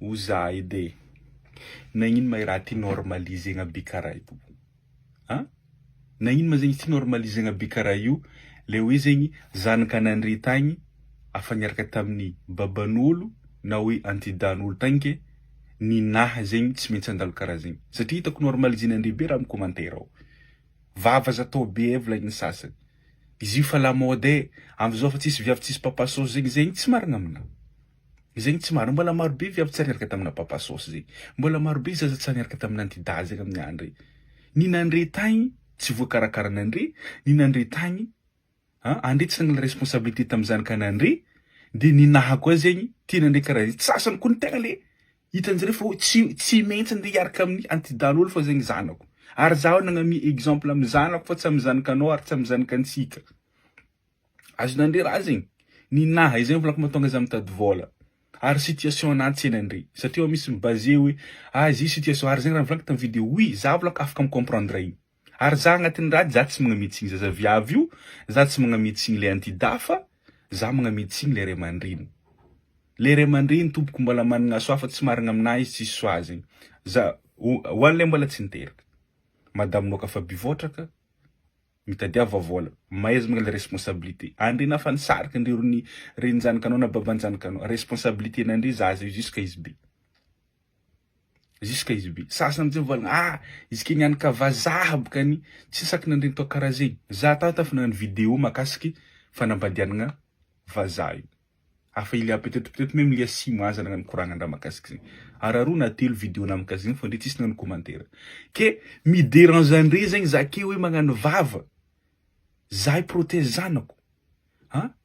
Oza edy nagnino ma raha ty normalisegna be karaha io nagnino ma zegny ty normalisegna be karaha io le hoe zegny zanakan'andre tagny afa niaraka tamin'ny baban'olo na hoe antidan'olo tagny ke ninaha zegny tsy maintsy andalo karaha zegny satria hitako normalisen'andre be raha am'commentaire ao vava zatao be volagnin'ny sasany izy io fa la mode am'zao fa tsisy viavy tsisy papa sauce zegny tsy marigna aminahy zegny tsy marigna mbola maro be viavy tsy niaraka tamina papa sauce zegny mbola maro be zaza tsy niaraka tamina antida zegny amin'ny andre ninandre tagny tsy voakarakarana-andre ninandre tagny andre tsy nagnala responsabilité tamin'ny zanakan'andre de ninaha koa zegny tian'andre karaha izy sasany koa ny tegna le hitanjare fa tsy maintsy andeha hiaraka amin'ny antidan'olo fa zegny zanako ary zaho nagnami exemple amin'ny zanako fa tsy amin'ny zanakanao ary tsy amin'ny zanakantsika azon'andre raha zegny ninaha izy zegny volako mahatonga za mitady vola ary situation anaty tsenandre satria misy mibase hoe izy situation ary zegny raha volako tamin'ny vidéo oui za volako afaka micomprendre igny ary za agnatin'ny raha za tsy magnametsiny zaza viavy io za tsy magnametsiny le antida fa za magnametsiny le ray aman-dreny le ray aman-dreny tompoko mbola managna soa fa tsy marigna aminahy izy tsisy soa zegny za ho an'le mbola tsy niteraka madaminao ka fa bivotraka mitadiava vola maiza magnala responsabilité andre na fa nisarika andre reny zanakanao na babanjanakanao responsabilité nandre zaza jusqu'à izy be sasany am'zay volagna izy ke nianaka vazaha bokany tsy saky nandreny toa karaha zegny za tafa nagnano vidéo makasiky fanambadianagna vazaha io afa il y a peut-être même il y a 6 mois za nagnano koragnandraha makasiky zegny ary 2 na 3 vidéo na makasiky zegny fa ndre tsisy nagnano commentaire ke midérange andre zegny za ke hoe magnano vava za protège zanako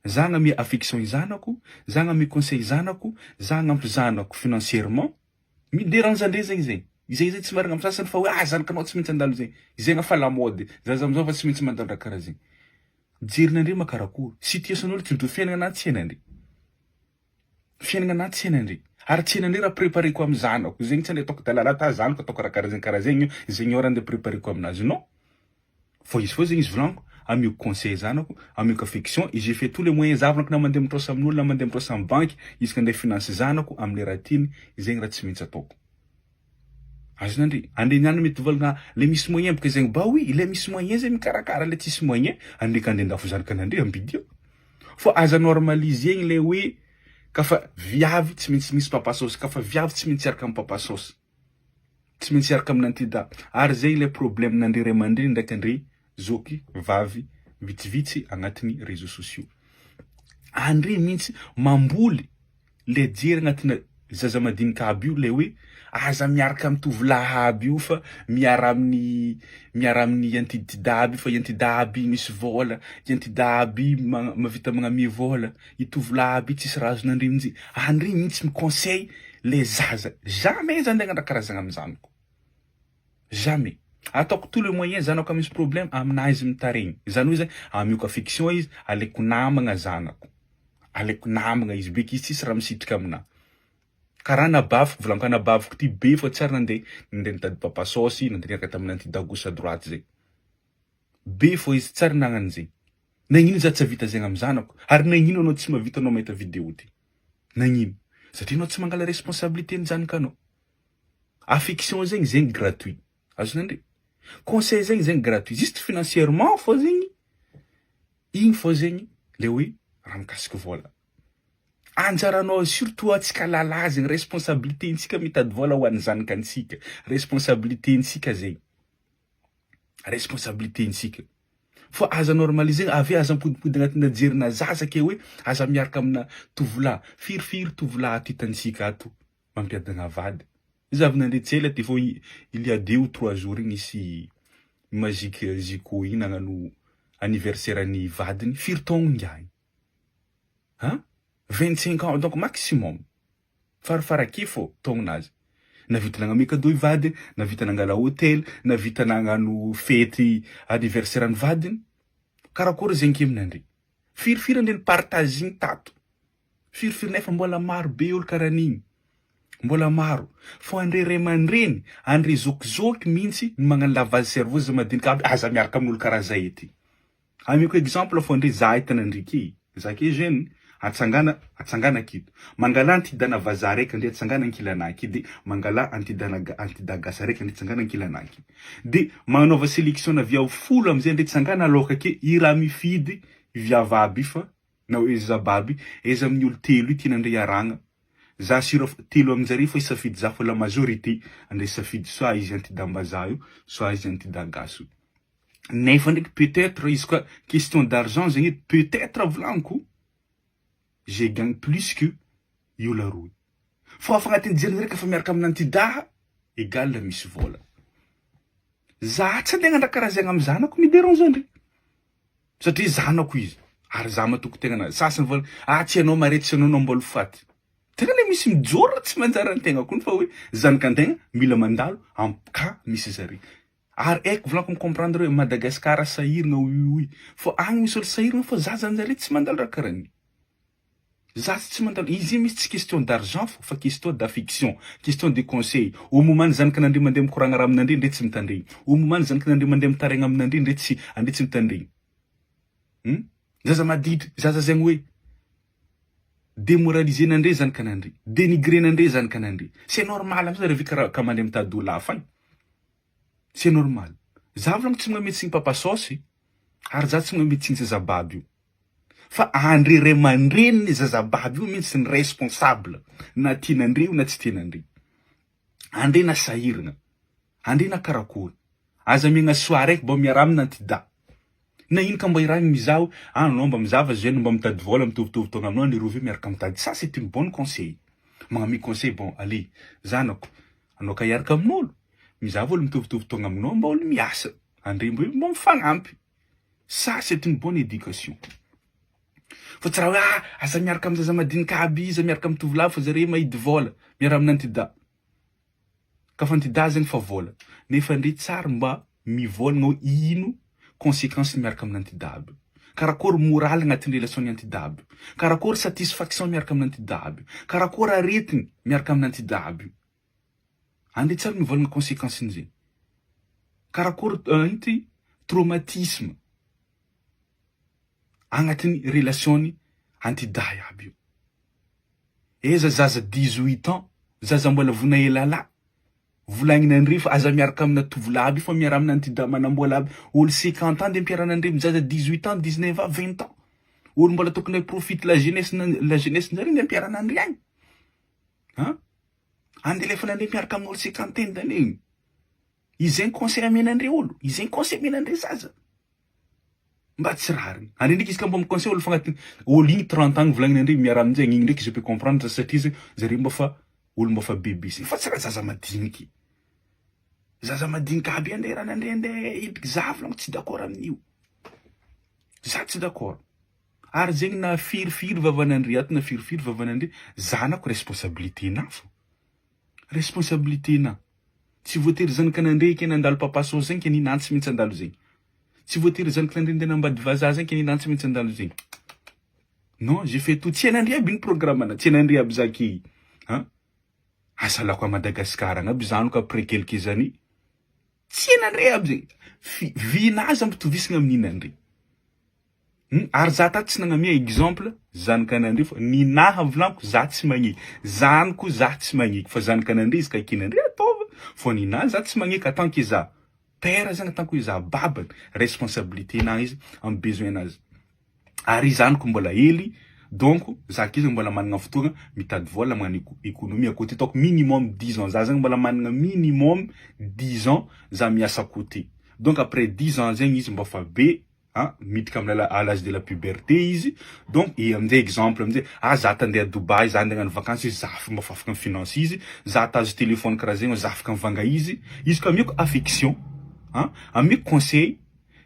za agname affection zanako za agname conseil zanako za agnampy zanako financièrement midérange andre zegny izay tsy marigna amin'ny sasany fa hoe zanakanao tsy maintsy andalo zegny zegny fa la mode zaza am'zao fa tsy maintsy mandalo raha karaha zegny jerin'andre ma karakory situation'olo tsy mitovy fiainagna anaty tsenandre ary tsenandre raha prépareko amin'ny zanako zegny tsy andeha ataoko dalala ta zanako ataoko raha karaha zegny zegny ora andeha prépareko aminazy non fo izy fo zegny izy volaniko amioko conseil zanako amioko affection et j'ai fait tous les moyens za volaniko na mandeha mitrôsa amin'olo na mandeha mitrôsa amin'ny banky izy ka andeha finance zanako amin'ny raha tiany zegny raha tsy maintsy ataoko azon'andre andre niany mety volagna le misy moyen boka zegny ba oui le misy moyen zegny mikarakara le tsisy moyen andre ka andeha ndafo zanakan'andre ambidio fo aza normalisegny le hoe kafa viavy tsy maintsy misy papa sauce kafa viavy tsy maintsy araka amin'ny papa sauce tsy maintsy araka amin'ny antida ary zegny le problème nandre ray aman-dreny ndraiky andre zoky vavy vitsivitsy agnatin'ny réseaux sociaux andre mihitsy mamboly le jery agnatina zaza madinika aby io le hoe aza miaraka amin'ny tovolahy aby io fa miara amin'ny antidida aby fa antida aby misy vola antida aby mavita magname vola itovolahy aby tsisy raha azon'andre minjy andre mihitsy miconseil le zaza jamais za andeha karazagna amin'ny zanako jamais ataoko tous les moyens zanako misy problème aminazy mitaregny zany hoe zany amioko affection izy aleko namagna zanako aleko namagna izy beky izy tsisy raha misitrika aminahy karaha nabaviko volaniko nabaviko ty be fa tsy ary nandeha nitady papa sauce nandeha niaraka tamin'ny antida gauche à droite zegny be fo izy tsy ary nagnano zegny nagnino za tsy havita zegny amin'ny zanako ary nagnino anao tsy mahavita anao mahita vidéo ty nagnino satria anao tsy mangala responsabilité ny zanakanao affection zegny gratuit azon'andre conseil zegny gratuit juste financièrement fo zegny igny fo zegny le hoe raha mikasiky vola anjaranao surtout atsika lala zegny responsabilité ntsika mitady vola ho an'ny zanakansika responsabilité ntsika zegny responsabilité ntsika fo aza normalisegna avy aza mipodipody agnatina jerina zaza ke hoe aza miaraka amina tovolahy firifiry tovolahy ty hitantsika ato mampiadagna vady izy avy nandeha tsela ty fo il y a 2 ou 3 jours igny isy magique Zico igny nagnano anniversaire an'ny vadiny firy taogno ngiahiny 25 ans donc maximum farafarake fo taognonazy navita nagname cadeau vady navita nangala hôtel navita nagnano fety anniversaire an'ny vadiny karakory zegny keminandre firifiry andre partage igny tato firifiry nefa mbola maro be olo karaha an'igny mbola maro fo andre ray aman-dreny andre zokizoky mihitsy ny magnano lavage cerveau za madinika aby aza miaraka amin'olo karaha zay ety amioko exemple fo andre za hitanandriky za ke jeune atsangana akito. Mangala antidana vazaha raiky andre atsangana ankilanaky de mangala antida gasy raiky andre atsangana ankilanaky. De magnanaova sélection na via folo amizay andre tsangana aloka ake i raha mifidy viavaby fa na hoe zababy eza amin'ny olo telo ity nandre aragna. Za sira telo aminjare fa isafidy za fa la majorité andre safidy soit izy antidambazaha io soit izy antidagasy. Nefa ndraiky peut-être izy koa question d'argent zegny peut-être volaniko je gagne plus que io la roue. Fa afa agnatin'ny jeriny raiky fa miaraka amin'ny antidaha égal la misy vola. Za tsy andeha andraka raha zegny amin'ny zanako midérange andre. Satria zanako izy. Ary za matoko tegna na sasany vola tsy anao maretsy anao mbola faty. Tegna le misy mijoro tsy manjary antegna koa fa hoe zanakantegna mila mandalo ka misy zare. Ary eko volaniko comprendre hoe Madagascar sahirina oui. Fa agny misy olo sahirina fa za zanjare tsy mandalo raha karany. Za tsy mandalo izy misy tsy question d'argent fa question d'affection, question de conseil. Au moment zanakanandre mandeha mikoragna raha aminandre ndre tsy mitandregny. Au moment zanakanandre mandeha mitaregna aminandre ndre tsy mitandregny. Zaza maditry, zaza zegny hoe démoraliser nandre zanakanandre, dénigrer nandre zanakanandre. C'est normal amizay rehefa ka mandeha mitady olo hafa agny. C'est normal. Za volagno tsy magnamety signy papa sosy, ary za tsy magnamety signy zazababy io. Fa andre ray aman-dreniny zazababy io mihitsy ny responsable na tianandre io na tsy tianandre. Andre na sahirana, andre na karakory. Aza miagna soa raiky mba miara amina antida. Na ino ka mba iragny mizaho, anao mba mizava jeune mba mitady vola mitovitovy taona aminao ny rovi miaraka mitady. Ça c'est une bonne conseil. Magnami conseil bon, allez, zanako, anao ka hiaraka amin'olo. Mizava olo mitovitovy taona aminao mba olo miasa. Andre mba mifagnampy. Ça c'est une bonne éducation. Fa tsy raha hoe asa miaraka amin'ny zaza madinika aby izy miaraka amin'ny tovolahy fa zare mahidy vola miara amin'ny antida. Ka fa antida zegny fa vola. Nefa andre tsara mba mivolagna hoe ino conséquence miaraka amin'ny antida aby. Karakory moraly agnatin'ny relation ny antida aby. Karakory satisfaction miaraka amin'ny antida aby. Karakory aretigny miaraka amin'ny antida aby. Andre tsara mivolagna conséquence ny zegny. Karakory traumatisme agnatin'ny relation ny antidahy aby io. Eza zaza 18 ans, zaza mbola vona elala. Volagnina andre fa aza miaraka amina tovolahy aby fa miara amina antida manambola aby. Olo 50 ans de mpiaranandre zaza 18 ans, 19 ans, 20 ans. Olo mbola tokony profite la jeunesse ndre de mpiaranandre agny. Andelefanandre miaraka amin'olo 50 d'années. Izay conseil amenandre olo, izay conseil amenandre zaza. Mba tsy rariny. Andre ndraiky izy ka mba mi-conseil olo fagnatiny olo igny 30 ans volagninandre miara aminjay igny ndraiky je peux comprendre satria zare mba fa olo mba fa bébé sy. Fa tsy raha zaza madiniky. Zaza madinika aby ande ranandre ande idiky za volagno tsy d'accord amin'io. Za tsy d'accord. Ary zegny na firifiry vavanandre ato na firifiry vavanandre zanako responsabilité na fo. Responsabilité na. Tsy voatery zanakanandre ke nandalo papa so zegny ke ninantsy mihitsy andalo zegny. Tsy voatery zanakanandre nde nambady vazaha zegny ke ninantsy mihitsy andalo zegny. Non, j'ai fait tout. Tianandre aby ny programme na, tianandre aby zaki. Asalako à Madagascar agnaby zanako après quelques années. Tianandre aby zegny. Vinazy ampitovisagna amin'inandre. Ary za tato tsy nagnamia exemple zanakanandre fa ninaha volaniko za tsy magneky. Zanako za tsy magneky fa zanakanandre izy ka kinandre ataova. Fa ninaha za tsy magneky en tant que za père zegny en tant que za babany responsabilité na izy am besoin nazy. Ary zanako mbola hely donc zaka izy mbola managna fotoagna mitady vola magnano économie à côté donc minimum 10 ans za zegny mbola managna minimum 10 ans za miasa à côté. Donc après 10 ans zegny izy mba fa be midika à l'âge de la puberté izy. Donc et amizay exemple amizay za tandeha à Dubaï za andeha hagnano vacances izy za mba fa afaka mifinance izy. Za tazo téléphone karaha zegny za afaka mivanga izy. Izy ka amiako affection amiako conseil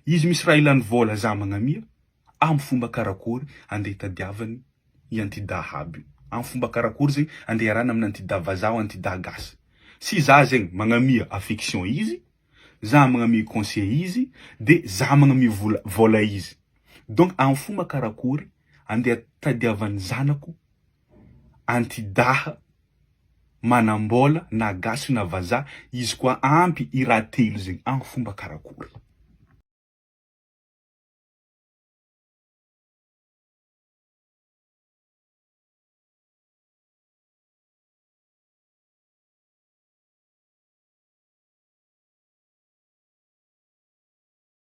izy misy raha ilany vola za magnamia am fomba karakory andeha tadiavany i antidaha aby. Am fomba karakory zegny andeha arana amin'ny antidaha vazaha antidaha gasy. Si za zegny magnamia affection izy, za magnamia conseil izy, de za magnamia vola izy. Donc am fomba karakory andeha tadiavany zanako antidaha manambola na gasy na vazaha izy koa ampy i raha telo zegny am fomba karakory.